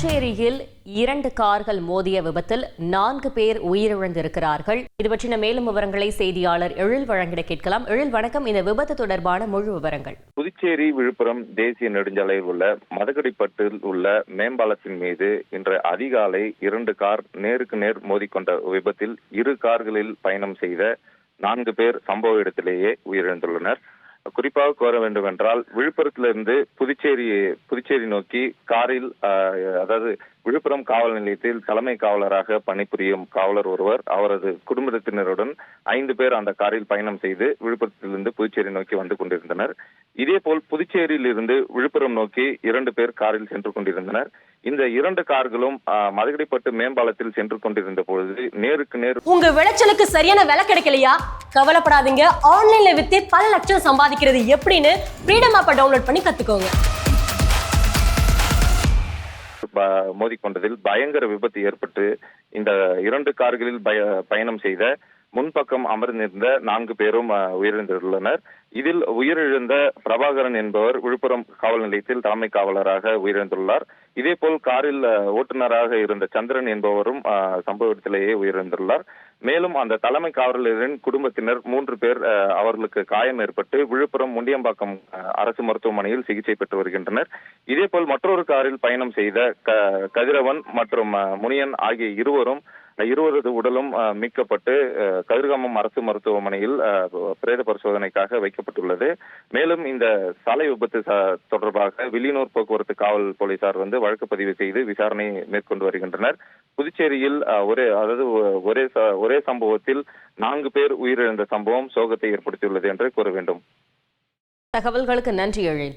புதுச்சேரியில் 2 கார்கள் மோதிய விபத்தில் 4 பேர் உயிரிழந்திருக்கிறார்கள். இது பற்றின மேலும் விவரங்களை செய்தியாளர் எழில் வழங்கிட கேட்கலாம். எழில், வணக்கம். இந்த விபத்து தொடர்பான முழு விவரங்கள். புதுச்சேரி விழுப்புரம் தேசிய நெடுஞ்சாலையில் உள்ள மதகடிப்பட்டில் உள்ள மேம்பாலத்தின் மீது இன்று அதிகாலை 2 கார் நேருக்கு நேர் மோதிக்கொண்ட விபத்தில் 2 கார்களில் பயணம் செய்த 4 பேர் சம்பவ இடத்திலேயே உயிரிழந்துள்ளனர். குறிப்பாக கூற வேண்டும் என்றால், விழுப்புரத்திலிருந்து புதுச்சேரி நோக்கி காரில், அதாவது விழுப்புரம் காவல் நிலையத்தில் தலைமை காவலராக பணிபுரியும் காவலர் ஒருவர் அவரது குடும்பத்தினருடன் 5 பேர் அந்த காரில் பயணம் செய்து விழுப்புரத்திலிருந்து புதுச்சேரி நோக்கி வந்து கொண்டிருந்தனர். இதேபோல் புதுச்சேரியில் இருந்து விழுப்புரம் நோக்கி 2 பேர் காரில் சென்று கொண்டிருந்தனர். இந்த 2 கார்களும் மதகடிப்பட்டு மேம்பாலத்தில் சென்று கொண்டிருந்த பொழுது நேருக்கு நேர். உங்க விளைச்சலுக்கு சரியான விலை கிடைக்கலையா? கவலைப்படாதீங்க. ஆன்லைன்ல வித்து பல லட்சம் சம்பாதிக்கிறது எப்படின்னு ஃப்ரீடம் ஆப்பை டவுன்லோட் பண்ணி கத்துக்கோங்க. மோதிக்கொண்டதில் பயங்கர விபத்து ஏற்பட்டு இந்த 2 கார்களில் பயணம் செய்த முன்பக்கம் அமர்ந்திருந்த 4 பேரும் உயிரிழந்துள்ளனர். இதில் உயிரிழந்த பிரபாகரன் என்பவர் விழுப்புரம் காவல் நிலையத்தில் தலைமை காவலராக உயிரிழந்துள்ளார். இதேபோல் காரில் ஓட்டுநராக இருந்த சந்திரன் என்பவரும் சம்பவ இடத்திலேயே உயிரிழந்துள்ளார். மேலும் அந்த தலைமை காவலரின் குடும்பத்தினர் 3 பேர் அவர்களுக்கு காயம் ஏற்பட்டு விழுப்புரம் முண்டியம்பாக்கம் அரசு மருத்துவமனையில் சிகிச்சை பெற்று வருகின்றனர். இதேபோல் மற்றொரு காரில் பயணம் செய்த கதிரவன் மற்றும் முனியன் ஆகிய இருவரது உடலும் மீட்கப்பட்டு கதிர்காமம் அரசு மருத்துவமனையில் பிரேத பரிசோதனைக்காக வைக்கப்பட்டுள்ளது. மேலும் இந்த சாலை விபத்து தொடர்பாக வில்லியனூர் போக்குவரத்து காவல் போலீசார் வழக்கு பதிவு செய்து விசாரணை மேற்கொண்டு வருகின்றனர். புதுச்சேரியில் ஒரே சம்பவத்தில் 4 பேர் உயிரிழந்த சம்பவம் சோகத்தை ஏற்படுத்தியுள்ளது என்று கூற வேண்டும். தகவல்களுக்கு நன்றி எழில்.